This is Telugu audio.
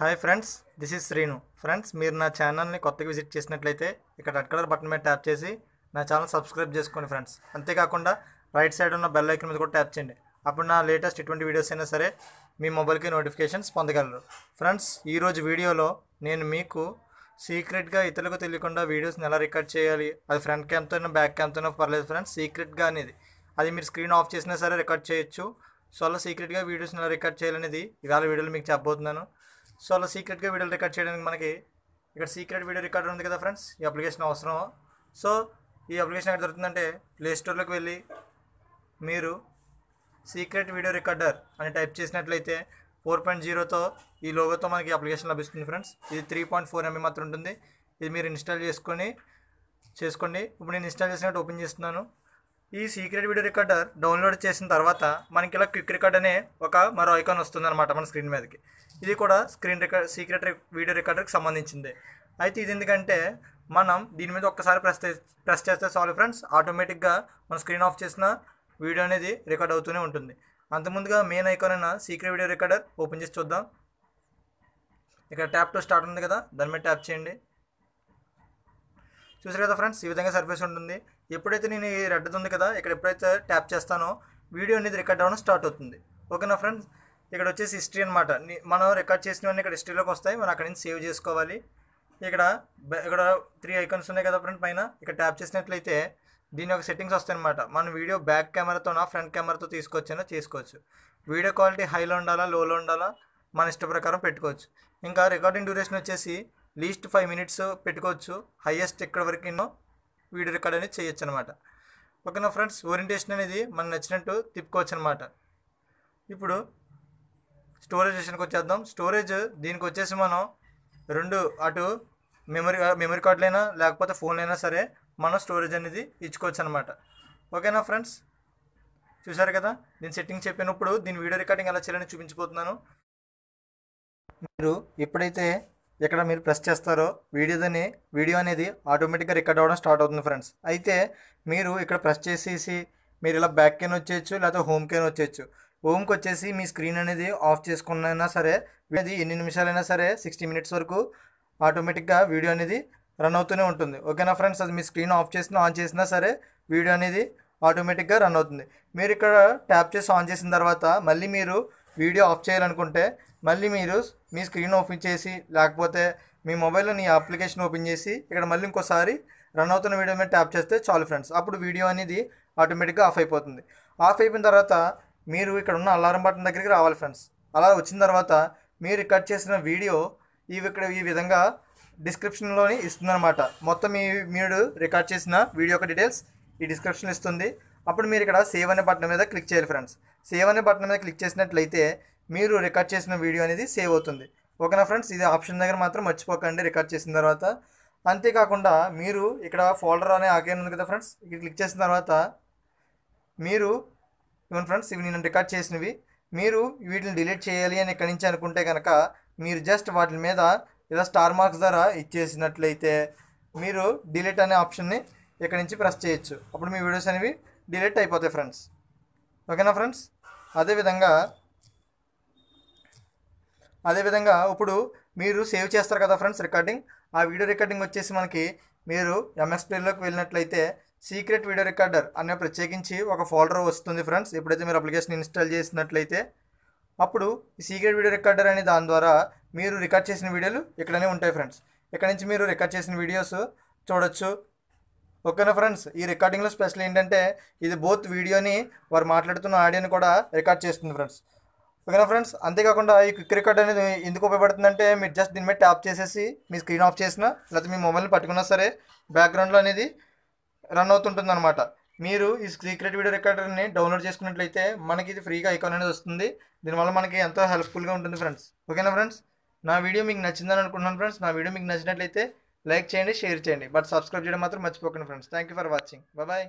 Hi friends, this is Srinu. Friends, మీరు నా ఛానల్ని కొత్తగా విజిట్ చేసినట్లయితే ఇక్కడ రెడ్ కలర్ బటన్ మీద ట్యాప్ చేసి నా ఛానల్ సబ్స్క్రైబ్ చేసుకోండి ఫ్రెండ్స్. అంతేకాకుండా రైట్ సైడ్ ఉన్న బెల్ ఐకాన్ మీద కూడా ట్యాప్ చేయండి. అప్పుడు నా లేటెస్ట్ ఎటువంటి వీడియోస్ అయినా సరే మీ మొబైల్కి నోటిఫికేషన్స్ పొందగలరు. ఫ్రెండ్స్, ఈరోజు వీడియోలో నేను మీకు సీక్రెట్గా ఇతరులకు తెలియకుండా వీడియోస్ని ఎలా రికార్డ్ చేయాలి, అది ఫ్రంట్ క్యామ్తో బ్యాక్ క్యామ్తో పర్లేదు ఫ్రెండ్స్, సీక్రెట్గా అనేది అది మీరు స్క్రీన్ ఆఫ్ చేసినా సరే రికార్డ్ చేయొచ్చు. సో అలా సీక్రెట్గా వీడియోస్ని ఎలా రికార్డ్ చేయాలనేది ఇవాళ వీడియోలో మీకు చెప్పబోతున్నాను. సో అలా సీక్రెట్గా వీడియోలు రికార్డ్ చేయడానికి మనకి ఇక్కడ సీక్రెట్ వీడియో రికార్డర్ ఉంది కదా ఫ్రెండ్స్, ఈ అప్లికేషన్ అవసరం. సో ఈ అప్లికేషన్ ఎక్కడ దొరుకుతుందంటే ప్లే స్టోర్లోకి వెళ్ళి మీరు సీక్రెట్ వీడియో రికార్డర్ అని టైప్ చేసినట్లయితే 4.0తో ఈ లోగోతో మనకి అప్లికేషన్ లభిస్తుంది ఫ్రెండ్స్. ఇది 3.4 MB మాత్రం ఉంటుంది. ఇది మీరు ఇన్స్టాల్ చేసుకోండి. ఇప్పుడు నేను ఇన్స్టాల్ చేసినట్టు ఓపెన్ చేస్తున్నాను. ఈ సీక్రెట్ వీడియో రికార్డర్ డౌన్లోడ్ చేసిన తర్వాత మనకి ఇలా క్విక్ రికార్డ్ అనే మరో ఐకాన్ వస్తుంది అనమాట మన స్క్రీన్ మీదకి. ఇది కూడా సీక్రెట్ వీడియో రికార్డర్కి సంబంధించింది. అయితే ఇది ఎందుకంటే మనం దీని మీద ఒక్కసారి ప్రెస్ చేస్తే చాలు ఫ్రెండ్స్, ఆటోమేటిక్గా మన స్క్రీన్ ఆఫ్ చేసిన వీడియో అనేది రికార్డ్ అవుతూనే ఉంటుంది. అంతకుముందుగా మెయిన్ ఐకాన్ అయిన సీక్రెట్ వీడియో రికార్డర్ ఓపెన్ చేసి చూద్దాం. ఇక్కడ ట్యాప్ టు స్టార్ట్ ఉంది కదా, దాని మీద ట్యాప్ చేయండి. చూసారు కదా ఫ్రెండ్స్, ఈ విధంగా సర్ఫేస్ ఉంటుంది. ఎప్పుడైతే నేను ఈ రెడ్ ఉంది కదా, ఇక్కడ ఎప్పుడైతే ట్యాప్ చేస్తానో వీడియో అనేది రికార్డ్ అవ్వడం స్టార్ట్ అవుతుంది. ఓకేనా ఫ్రెండ్స్, ఇక్కడ వచ్చేసి హిస్టరీ అనమాట. మనం రికార్డ్ చేసినవన్నీ ఇక్కడ హిస్టరీలోకి వస్తాయి. మనం అక్కడి నుంచి సేవ్ చేసుకోవాలి. ఇక్కడ 3 ఐకాన్స్ ఉన్నాయి కదా ఫ్రెండ్ పైన, ఇక్కడ ట్యాప్ చేసినట్లయితే దీని యొక్క సెట్టింగ్స్ వస్తాయి అనమాట. మన వీడియో బ్యాక్ కెమెరాతోనా ఫ్రంట్ కెమెరాతో చేసుకోవచ్చు. వీడియో క్వాలిటీ హైలో ఉండాలా, లోలో ఉండాలా, మన ఇష్ట ప్రకారం పెట్టుకోవచ్చు. ఇంకా రికార్డింగ్ డ్యూరేషన్ వచ్చేసి లీస్ట్ 5 minutes పెట్టుకోవచ్చు. హైయెస్ట్ ఇక్కడ వరకు వీడియో రికార్డ్ అనేది చేయొచ్చు అనమాట. ఓకేనా ఫ్రెండ్స్, ఓరియంటేషన్ అనేది మనం నచ్చినట్టు తిప్పుకోవచ్చు అనమాట. ఇప్పుడు స్టోరేజ్ విషయానికి వచ్చేద్దాం. స్టోరేజ్ దీనికి వచ్చేసి మనం 2 అటు మెమరీ కార్డులైనా లేకపోతే ఫోన్లైనా సరే మనం స్టోరేజ్ అనేది ఇచ్చుకోవచ్చు అనమాట. ఓకేనా ఫ్రెండ్స్, చూసారు కదా, దీని సెట్టింగ్ చెప్పినప్పుడు దీని వీడియో రికార్డింగ్ ఎలా చేయాలని చూపించబోతున్నాను. మీరు ఎప్పుడైతే ఇక్కడ మీరు ప్రెస్ చేస్తారో వీడియో అనేది ఆటోమేటిక్గా రికార్డ్ అవ్వడం స్టార్ట్ అవుతుంది ఫ్రెండ్స్. అయితే మీరు ఇక్కడ ప్రెస్ చేసేసి మీరు ఇలా బ్యాక్ కెన్ వచ్చేయచ్చు, లేకపోతే హోమ్ కెన్ వచ్చేయచ్చు. హోమ్కి వచ్చేసి మీ స్క్రీన్ అనేది ఆఫ్ చేసుకున్నైనా సరే అది ఎన్ని నిమిషాలైనా సరే 60 minutes వరకు ఆటోమేటిక్గా వీడియో అనేది రన్ అవుతూనే ఉంటుంది. ఓకేనా ఫ్రెండ్స్, అది మీ స్క్రీన్ ఆఫ్ చేసినా ఆన్ చేసినా సరే వీడియో అనేది ఆటోమేటిక్గా రన్ అవుతుంది. మీరు ఇక్కడ ట్యాప్ చేసి ఆన్ చేసిన తర్వాత మళ్ళీ మీరు వీడియో ఆఫ్ చేయాలనుకుంటే మళ్ళీ మీరు మీ స్క్రీన్ ఓపెన్ చేసి లేకపోతే మీ మొబైల్లో ఈ అప్లికేషన్ ఓపెన్ చేసి ఇక్కడ మళ్ళీ ఇంకోసారి రన్ అవుతున్న వీడియో మీద ట్యాప్ చేస్తే చాలు ఫ్రెండ్స్, అప్పుడు వీడియో అనేది ఆటోమేటిక్గా ఆఫ్ అయిపోతుంది. ఆఫ్ అయిపోయిన తర్వాత మీరు ఇక్కడ ఉన్న అలారం బటన్ దగ్గరికి రావాలి ఫ్రెండ్స్. అలా వచ్చిన తర్వాత మీరు రికార్డ్ చేసిన వీడియో ఇక్కడ ఈ విధంగా డిస్క్రిప్షన్లోని ఇస్తుందన్నమాట. మొత్తం మీరు రికార్డ్ చేసిన వీడియో యొక్క డీటెయిల్స్ ఈ డిస్క్రిప్షన్లో ఇస్తుంది. అప్పుడు మీరు ఇక్కడ సేవ్ అనే బటన్ మీద క్లిక్ చేయాలి ఫ్రెండ్స్. సేవ్ అనే బటన్ మీద క్లిక్ చేసినట్లయితే మీరు రికార్డ్ చేసిన వీడియో అనేది సేవ్ అవుతుంది. ఓకేనా ఫ్రెండ్స్, ఇది ఆప్షన్ దగ్గర మాత్రం మర్చిపోకండి రికార్డ్ చేసిన తర్వాత. అంతేకాకుండా మీరు ఇక్కడ ఫోల్డర్ అనే ఐకాన్ ఉంది కదా ఫ్రెండ్స్, ఇక్కడ క్లిక్ చేసిన తర్వాత మీరు ఇవన్నీ ఫ్రెండ్స్, ఇవి నేను రికార్డ్ చేసినవి. మీరు వీటిని డిలీట్ చేయాలి అని ఇక్కడి నుంచి అనుకుంటే కనుక మీరు జస్ట్ వాటి మీద ఇలా స్టార్ మార్క్స్ ద్వారా ఇచ్చేసినట్లయితే మీరు డిలీట్ అనే ఆప్షన్ని ఇక్కడి నుంచి ప్రెస్ చేయొచ్చు. అప్పుడు మీ వీడియోస్ అనేవి డిలీట్ అయిపోతాయి ఫ్రెండ్స్. ఓకేనా ఫ్రెండ్స్, అదేవిధంగా ఇప్పుడు మీరు సేవ్ చేస్తారు కదా ఫ్రెండ్స్ రికార్డింగ్, ఆ వీడియో రికార్డింగ్ వచ్చేసి మనకి మీరు ఎంఎస్ ప్లేయర్లోకి వెళ్ళినట్లయితే సీక్రెట్ వీడియో రికార్డర్ అనే ప్రత్యేకించి ఒక ఫోల్డర్ వస్తుంది ఫ్రెండ్స్. ఎప్పుడైతే మీరు అప్లికేషన్ ఇన్స్టాల్ చేసినట్లయితే అప్పుడు ఈ సీక్రెట్ వీడియో రికార్డర్ అనే దాని ద్వారా మీరు రికార్డ్ చేసిన వీడియోలు ఇక్కడనే ఉంటాయి ఫ్రెండ్స్. ఇక్కడ నుంచి మీరు రికార్డ్ చేసిన వీడియోస్ చూడొచ్చు. ఓకేనా ఫ్రెండ్స్, ఈ రికార్డింగ్లో స్పెషల్ ఏంటంటే ఇది బోత్ వీడియోని వారు మాట్లాడుతున్న ఆడియోని కూడా రికార్డ్ చేస్తుంది ఫ్రెండ్స్. ఓకేనా ఫ్రెండ్స్, అంతేకాకుండా ఈ క్విక్ రికార్డ్ అనేది ఎందుకు ఉపయోగపడుతుందంటే మీరు జస్ట్ దీని మీద ట్యాప్ చేసేసి మీ స్క్రీన్ ఆఫ్ చేసినా లేకపోతే మీ మొబైల్ని పట్టుకున్నా సరే బ్యాక్గ్రౌండ్లో అనేది రన్ అవుతుంటుంది అనమాట. మీరు ఈ సీక్రెట్ వీడియో రికార్డర్ని డౌన్లోడ్ చేసుకున్నట్లయితే మనకి ఇది ఫ్రీగా ఐకాన్ అనేది వస్తుంది. దీనివల్ల మనకి ఎంతో హెల్ప్ఫుల్గా ఉంటుంది ఫ్రెండ్స్. ఓకేనా ఫ్రెండ్స్, నా వీడియో మీకు నచ్చిందని అనుకుంటున్నాను ఫ్రెండ్స్. నా వీడియో మీకు నచ్చినట్లయితే లైక్ చేయండి, షేర్ చేయండి, బట్ సబ్స్క్రైబ్ చేయడం మాత్రం మర్చిపోకండి friends. Thank you for watching. Bye.